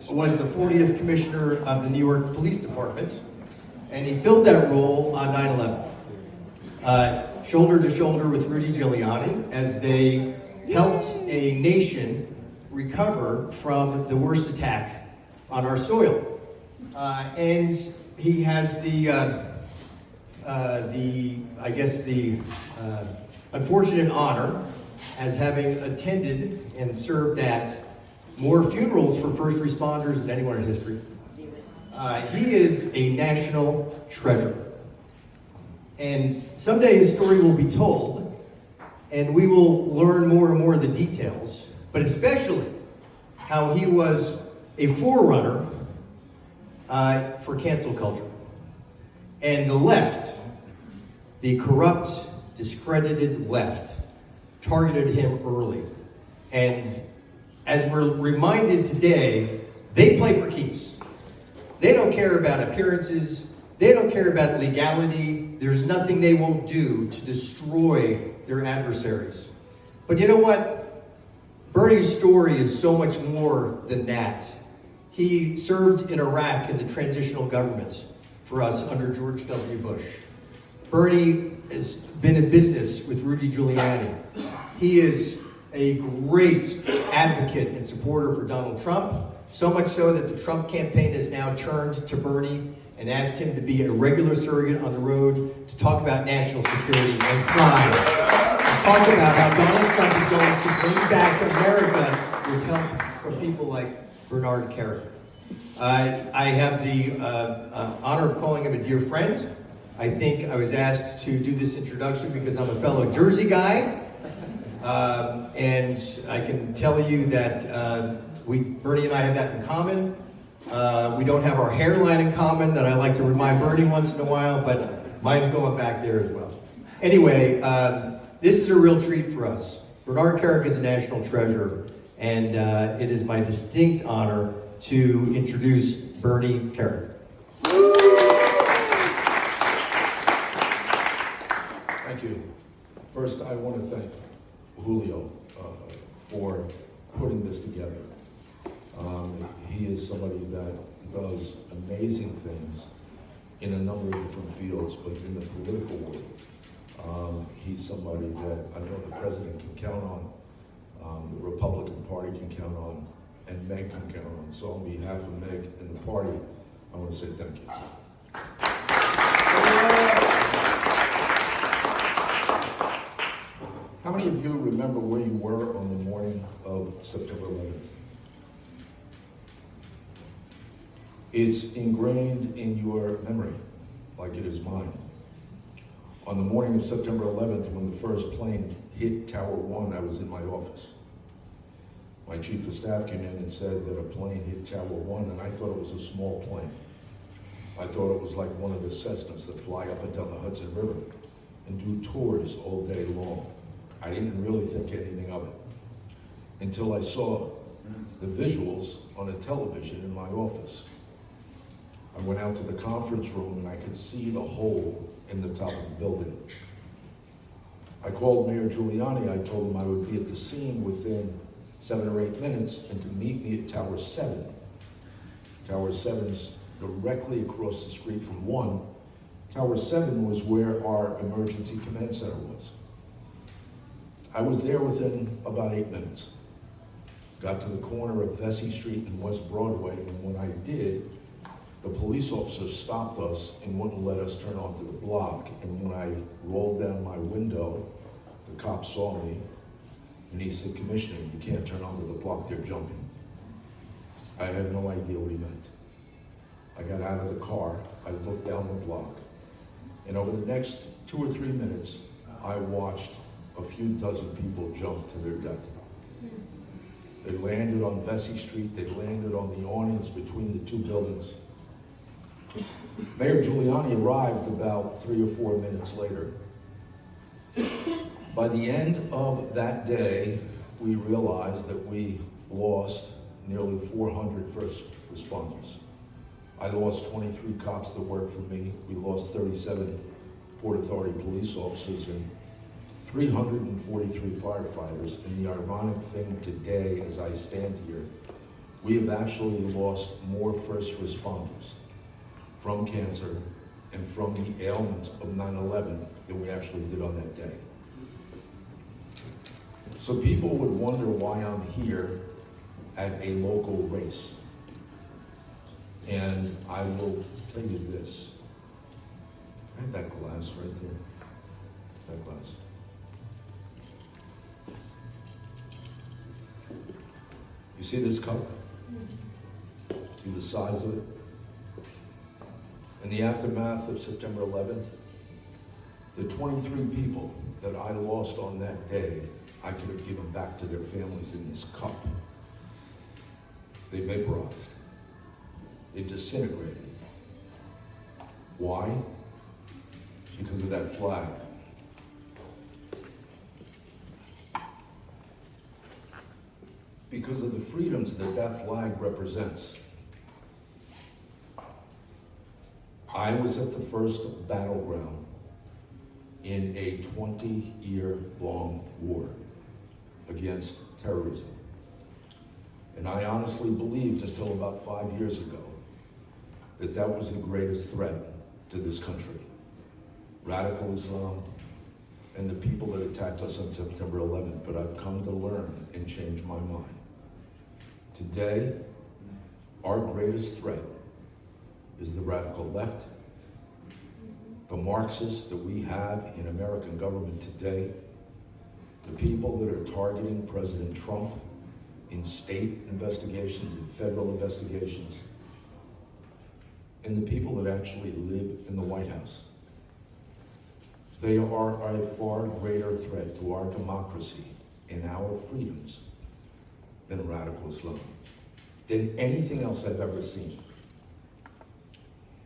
was the 40th Commissioner of the New York Police Department, and he filled that role on 9/11. Shoulder to shoulder with Rudy Giuliani as they helped a nation recover from the worst attack on our soil. And he has the unfortunate honor as having attended and served at more funerals for first responders than anyone in history. He is a national treasure. And someday his story will be told, and we will learn more and more of the details, but especially how he was a forerunner for cancel culture. And the left, the corrupt, discredited left, targeted him early. And as we're reminded today, they play for keeps. They don't care about appearances. They don't care about legality. There's nothing they won't do to destroy their adversaries. But you know what? Bernie's story is so much more than that. He served in Iraq in the transitional government for us under George W. Bush. Bernie has been in business with Rudy Giuliani. He is a great advocate and supporter for Donald Trump, so much so that the Trump campaign has now turned to Bernie and asked him to be a regular surrogate on the road to talk about national security and crime. Talk about how Donald Trump is going to bring back America with help from people like Bernard Kerik. I have the honor of calling him a dear friend. I think I was asked to do this introduction because I'm a fellow Jersey guy. And I can tell you that Bernie and I have that in common. We don't have our hairline in common that I like to remind Bernie once in a while, but mine's going back there as well. Anyway, this is a real treat for us. Bernard Kerik is a national treasure, and it is my distinct honor to introduce Bernie Kerik. Thank you. First, I want to thank Julio for putting this together. He is somebody that does amazing things in a number of different fields, but in the political world, he's somebody that I know the president can count on, the Republican Party can count on, and Meg can count on. So on behalf of Meg and the party, I want to say thank you. How many of you remember where you were on the morning of September 11th? It's ingrained in your memory, like it is mine. On the morning of September 11th, when the first plane hit Tower 1, I was in my office. My chief of staff came in and said that a plane hit Tower 1, and I thought it was a small plane. I thought it was like one of the Cessnas that fly up and down the Hudson River and do tours all day long. I didn't really think anything of it until I saw the visuals on a television in my office. I went out to the conference room and I could see the hole in the top of the building. I called Mayor Giuliani. I told him I would be at the scene within 7 or 8 minutes and to meet me at Tower 7. Tower 7's directly across the street from 1. Tower 7 was where our emergency command center was. I was there within about 8 minutes. Got to the corner of Vesey Street and West Broadway, and when I did, the police officers stopped us and wouldn't let us turn onto the block. And when I rolled down my window, the cop saw me, and he said, "Commissioner, you can't turn onto the block, they're jumping." I had no idea what he meant. I got out of the car, I looked down the block, and over the next 2 or 3 minutes, I watched a few dozen people jump to their death. They landed on Vesey Street, they landed on the awnings between the two buildings. Mayor Giuliani arrived about 3 or 4 minutes later. By the end of that day, we realized that we lost nearly 400 first responders. I lost 23 cops that worked for me. We lost 37 Port Authority police officers and 343 firefighters. And the ironic thing today, as I stand here, We have actually lost more first responders from cancer and from the ailments of 9/11 than we actually did on that day. So people would wonder why I'm here at a local race. And I will tell you this. I have that glass right there. That glass. You see this cup? See the size of it? In the aftermath of September 11th, the 23 people that I lost on that day, I could have given back to their families in this cup. They vaporized. They disintegrated. Why? Because of that flag. Because of the freedoms that that flag represents. I was at the first battleground in a 20-year-long war against terrorism. And I honestly believed until about 5 years ago that that was the greatest threat to this country. Radical Islam and the people that attacked us on September 11th, but I've come to learn and change my mind. Today, our greatest threat is the radical left, the Marxists that we have in American government today, the people that are targeting President Trump in state investigations, in federal investigations, and the people that actually live in the White House. They are a far greater threat to our democracy and our freedoms than radical Islam, than anything else I've ever seen.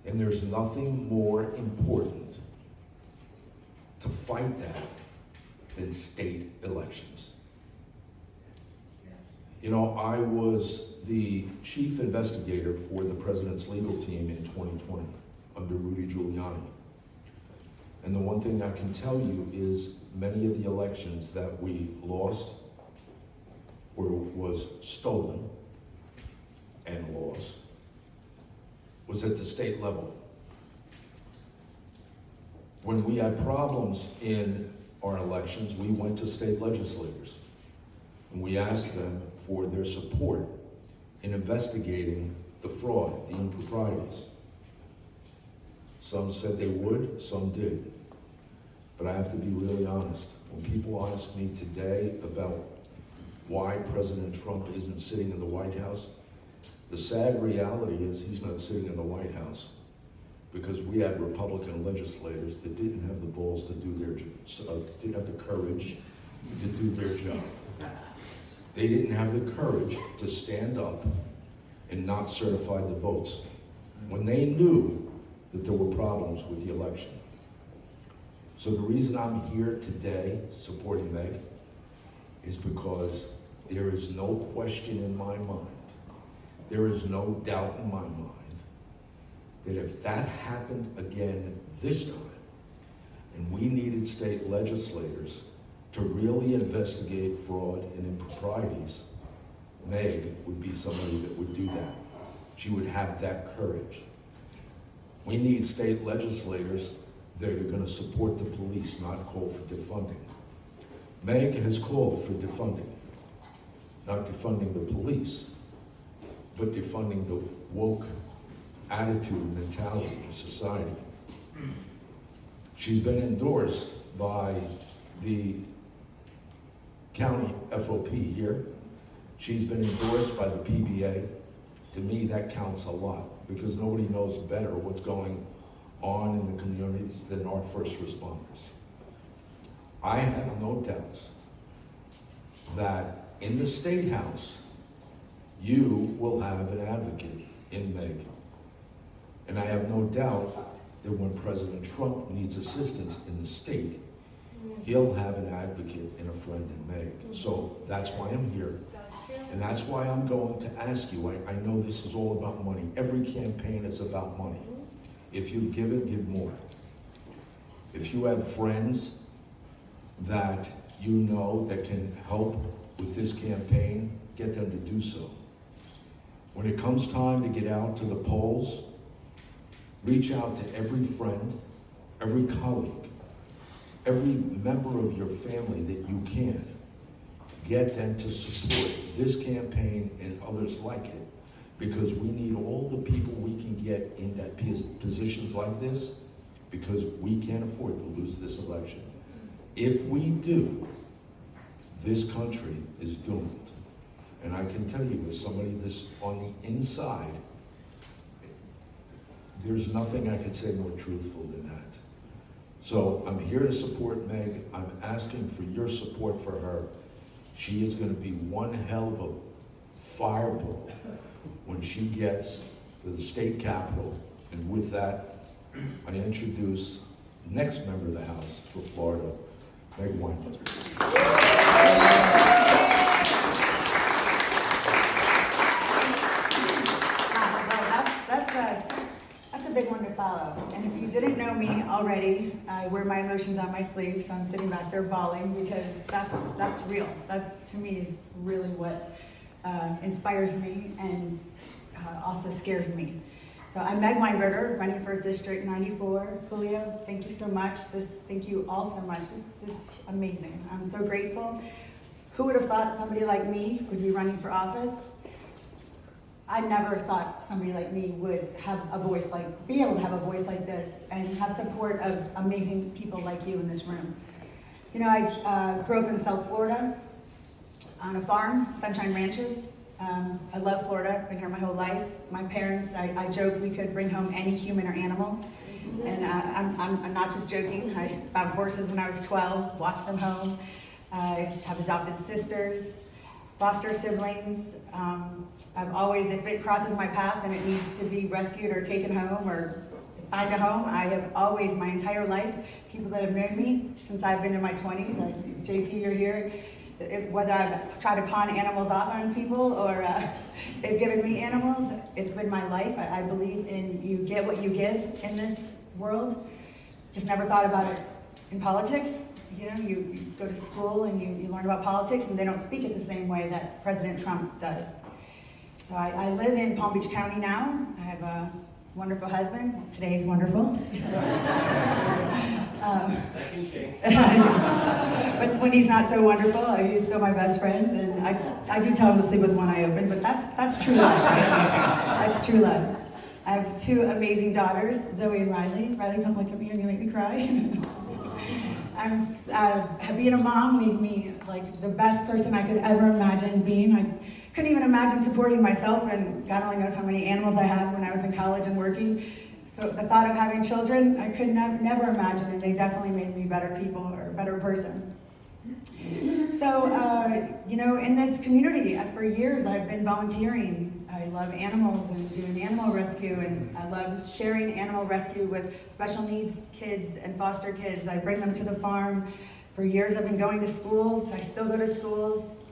And there's nothing more important to fight that than state elections. You know, I was the chief investigator for the president's legal team in 2020 under Rudy Giuliani. And the one thing I can tell you is many of the elections that we lost was stolen and lost was at the state level. When we had problems in our elections, we went to state legislators and we asked them for their support in investigating the fraud, the improprieties. Some said they would, some did. But I have to be really honest. When people ask me today about why President Trump isn't sitting in the White House, the sad reality is he's not sitting in the White House because we had Republican legislators that didn't have the balls to do their job, didn't have the courage to do their job. They didn't have the courage to stand up and not certify the votes when they knew that there were problems with the election. So the reason I'm here today supporting Meg is because there is no question in my mind, there is no doubt in my mind that if that happened again this time, and we needed state legislators to really investigate fraud and improprieties, Meg would be somebody that would do that. She would have that courage. We need state legislators that are going to support the police, not call for defunding. Meg has called for defunding, not defunding the police, but defunding the woke attitude and mentality of society. She's been endorsed by the county FOP here. She's been endorsed by the PBA. To me, that counts a lot because nobody knows better what's going on in the communities than our first responders. I have no doubts that in the State House, you will have an advocate in Meg. And I have no doubt that when President Trump needs assistance in the state, he'll have an advocate and a friend in Meg. So that's why I'm here. And that's why I'm going to ask you. I know this is all about money. Every campaign is about money. If you give it, give more. If you have friends that you know that can help with this campaign, get them to do so. When it comes time to get out to the polls, reach out to every friend, every colleague, every member of your family that you can. Get them to support this campaign and others like it, because we need all the people we can get in that positions like this, because we can't afford to lose this election. If we do, this country is doomed. And I can tell you, as somebody that's on the inside, there's nothing I could say more truthful than that. So I'm here to support Meg. I'm asking for your support for her. She is going to be one hell of a fireball when she gets to the state capitol. And with that, I introduce next member of the House for Florida, Meg Weinberger. That's a big one to follow. And if you didn't know me already, I wear my emotions on my sleeve, so I'm sitting back there bawling because that's real. That to me is really what inspires me and also scares me. So I'm Meg Weinberger, running for District 94. Julio, thank you so much. Thank you all so much. This is amazing. I'm so grateful. Who would have thought somebody like me would be running for office? I never thought somebody like me would have a voice be able to have a voice like this and have support of amazing people like you in this room. You know, I grew up in South Florida on a farm, Sunshine Ranches. I love Florida, been here my whole life. My parents, I joke we could bring home any human or animal. And I'm not just joking. I found horses when I was 12, walked them home. I have adopted sisters, foster siblings. I've always, if it crosses my path and it needs to be rescued or taken home or find a home, I have always, my entire life, people that have known me since I've been in my 20s, I see JP, you're here, whether I've tried to pawn animals off on people or they've given me animals, it's been my life. I believe in you get what you give in this world. Just never thought about it in politics. You know, you go to school and you learn about politics and they don't speak it the same way that President Trump does. So I live in Palm Beach County now. I have a wonderful husband. Today's wonderful. But when he's not so wonderful, he's still my best friend. And I do tell him to sleep with one eye open, but that's true love, right? That's true love. I have two amazing daughters, Zoe and Riley. Riley, don't look at me, you're gonna make me cry. Being a mom made me like the best person I could ever imagine being. I couldn't even imagine supporting myself, and God only knows how many animals I had when I was in college and working. So the thought of having children, I could never imagine, and they definitely made me better people or a better person. So, you know, in this community, for years I've been volunteering. I love animals and doing animal rescue, and I love sharing animal rescue with special needs kids and foster kids. I bring them to the farm. For years I've been going to schools. I still go to schools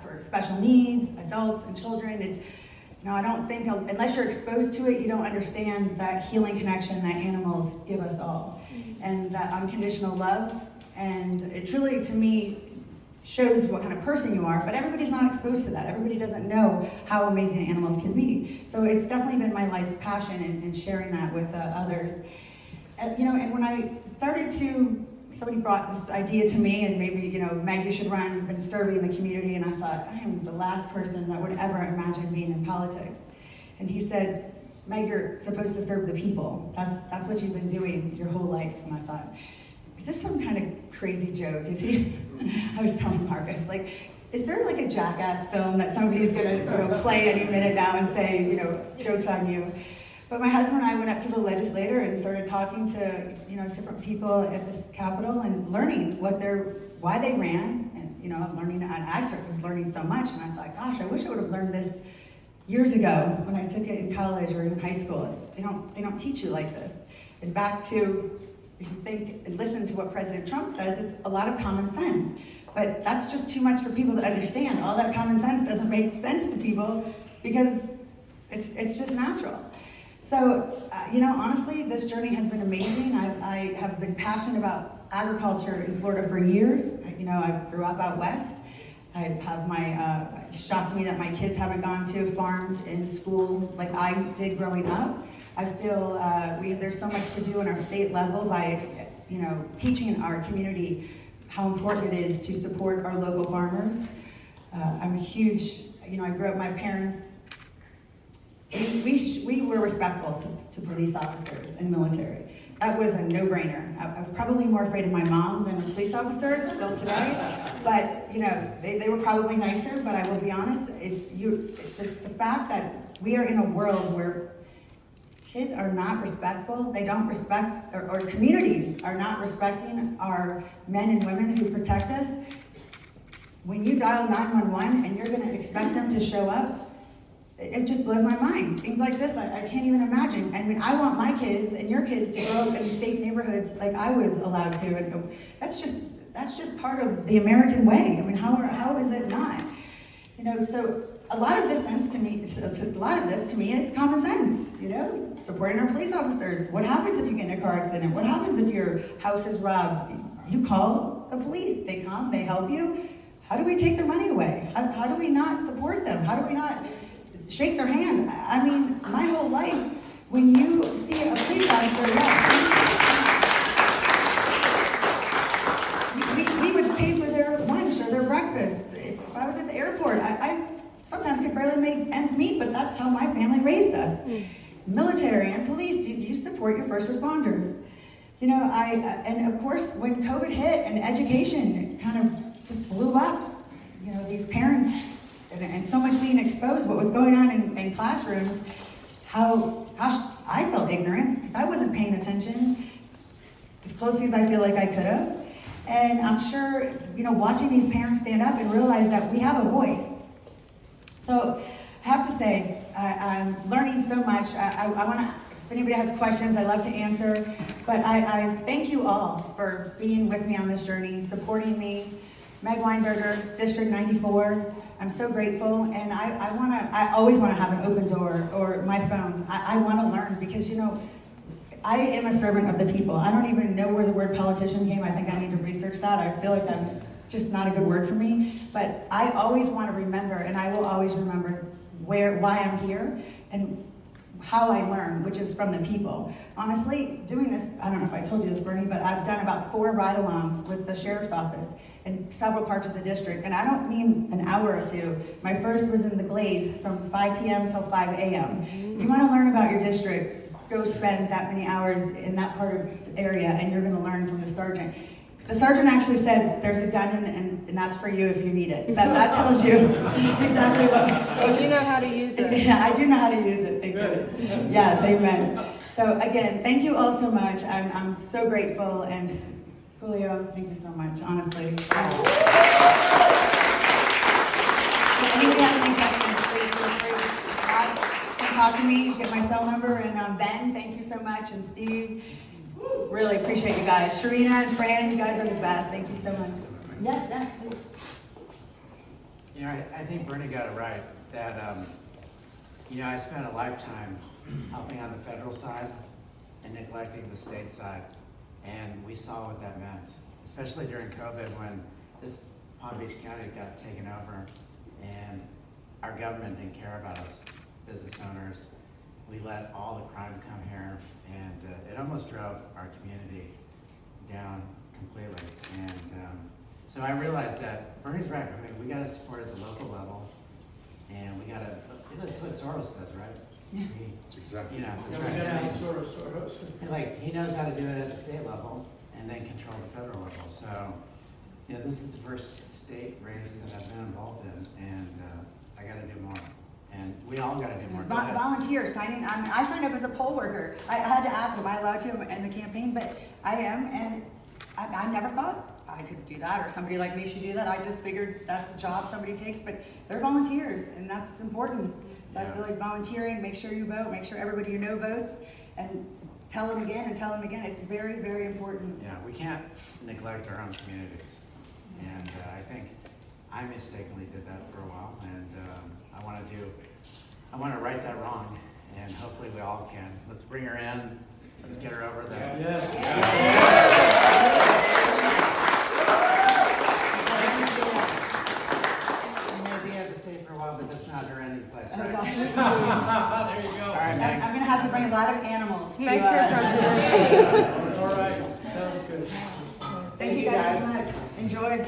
for special needs, adults and children. It's, you know, I don't think, unless you're exposed to it, you don't understand that healing connection that animals give us all. And that unconditional love. And it truly, to me, shows what kind of person you are, but everybody's not exposed to that. Everybody doesn't know how amazing animals can be. So it's definitely been my life's passion in sharing that with others. You know, and when I started to, somebody brought this idea to me, and maybe, you know, Meg, you should run, you've been serving the community, and I thought, I am the last person that would ever imagine being in politics. And he said, Meg, you're supposed to serve the people. That's what you've been doing your whole life. And I thought, is this some kind of crazy joke? Is he? I was telling Marcus, like, is there like a Jackass film that somebody's gonna, you know, play any minute now and say, you know, joke's on you? But my husband and I went up to the legislator and started talking to, you know, different people at this Capitol and learning why they ran, and, you know, learning, and I was learning so much, and I thought, gosh, I wish I would have learned this years ago when I took it in college or in high school. They don't teach you like this. And back to, if you think and listen to what President Trump says, it's a lot of common sense. But that's just too much for people to understand. All that common sense doesn't make sense to people because it's just natural. So, you know, honestly, this journey has been amazing. I have been passionate about agriculture in Florida for years. You know, I grew up out west. I have my It shocks me that my kids haven't gone to farms in school like I did growing up. I feel there's so much to do in our state level by teaching our community how important it is to support our local farmers. I'm a huge, I grew up, my parents, we were respectful to police officers and military. That was a no-brainer. I was probably more afraid of my mom than of police officers still today. But, they were probably nicer, but I will be honest, it's the fact that we are in a world where kids are not respectful, they don't respect, or communities are not respecting our men and women who protect us. When you dial 911 and you're gonna expect them to show up, it just blows my mind. Things like this, I can't even imagine. I mean, I want my kids and your kids to grow up in safe neighborhoods like I was allowed to. And that's just part of the American way. I mean, how is it not? So a lot of this to me is common sense. Supporting our police officers. What happens if you get in a car accident? What happens if your house is robbed? You call the police. They come. They help you. How do we take their money away? How do we not support them? How do we not shake their hand? I mean, my whole life, when you see a police officer, we would pay for their lunch or their breakfast. If I was at the airport, I sometimes could barely make ends meet, but that's how my family raised us. Military and police, you support your first responders. And of course, when COVID hit and education kind of just blew up, these parents and so much being exposed, what was going on in classrooms, I felt ignorant because I wasn't paying attention as closely as I feel like I could have. And I'm sure, watching these parents stand up and realize that we have a voice. So I have to say, I'm learning so much. I want to, if anybody has questions, I love to answer. But I thank you all for being with me on this journey, supporting me. Meg Weinberger, District 94. I'm so grateful, and I always want to have an open door or my phone. I want to learn because, I am a servant of the people. I don't even know where the word politician came. I think I need to research that. I feel like it's just not a good word for me. But I always want to remember, and I will always remember why I'm here and how I learn, which is from the people. Honestly, doing this, I don't know if I told you this, Bernie, but I've done about 4 ride-alongs with the sheriff's office in several parts of the district, and I don't mean an hour or 2. My first was in the Glades from 5 p.m. till 5 a.m. You want to learn about your district, go spend that many hours in that part of the area, and you're going to learn from the sergeant. The sergeant actually said, there's a gun and that's for you if you need it. That tells you exactly what. And you know how to use it. Yeah, I do know how to use it. Thank you. Yes, amen. So again, thank you all so much. I'm so grateful, and Julio, thank you so much, honestly. If anybody has any questions, please feel free to talk to me, get my cell number, and Ben, thank you so much, and Steve, really appreciate you guys. Sharina and Fran, you guys are the best, thank you so much. Yes, please. I think Bernie got it right, that, I spent a lifetime helping on the federal side and neglecting the state side. And we saw what that meant, especially during COVID when this Palm Beach County got taken over and our government didn't care about us, business owners. We let all the crime come here, and it almost drove our community down completely. And so I realized that Bernie's right. I mean, we got to support at the local level, and we got to, that's what Soros does, right? Yeah. That's exactly. That's right. Like, he knows how to do it at the state level and then control the federal level. So, this is the first state race that I've been involved in, and I got to do more. And we all got to do more. Volunteer, signing. I signed up as a poll worker. I had to ask, am I allowed to in the campaign? But I am, and I never thought I could do that, or somebody like me should do that. I just figured that's a job somebody takes, but they're volunteers, and that's important. So I feel like volunteering, make sure you vote, make sure everybody you know votes, and tell them again and tell them again. It's very, very important. Yeah, we can't neglect our own communities. And I think I mistakenly did that for a while, and I want to right that wrong, and hopefully we all can. Let's bring her in. Let's get her over there. Maybe have to say for right, Meg. I'm gonna have to bring a lot of animals to, Make your All right, sounds good. thank you guys so much. Enjoy. Yeah,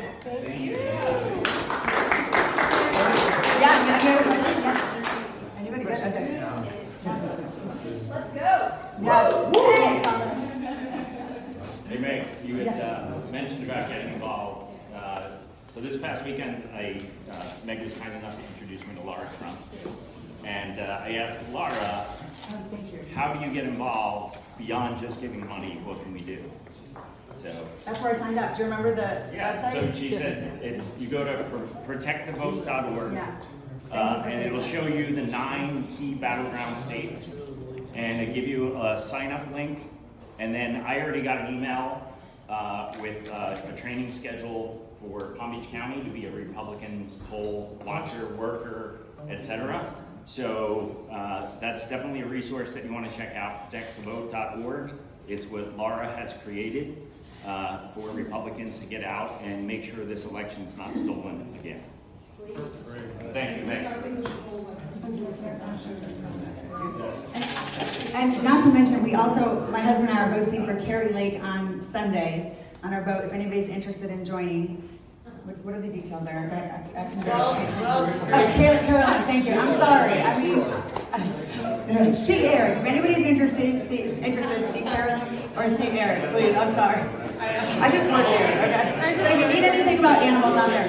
you have a question? Yeah. Anybody good? Okay. Let's go. Yes. Hey Meg, you had mentioned about getting involved. So this past weekend, Meg was kind enough to introduce me to Laura Trump. And I asked Laura, Thank you. how do you get involved beyond just giving money? What can we do? So, That's where I signed up. Do you remember the yeah, so website? she said, you go to protectthevote.org. Yeah. And it'll show you the 9 key battleground states, and they give you a sign-up link. And then I already got an email with a training schedule for Palm Beach County to be a Republican poll watcher, worker, etc. So that's definitely a resource that you want to check out, protectthevote.org. It's what Laura has created for Republicans to get out and make sure this election's not stolen again. Thank you, Meg. And not to mention, we also, my husband and I are hosting for Carrie Lake on Sunday on our boat. If anybody's interested in joining, what are the details, Eric? I can barely pay attention. Caroline, thank you. I'm sorry. I mean, see Eric. If anybody's interested, see Caroline or see Eric, please. I'm sorry. I just work here. Okay. If you need anything about animals, I'm there.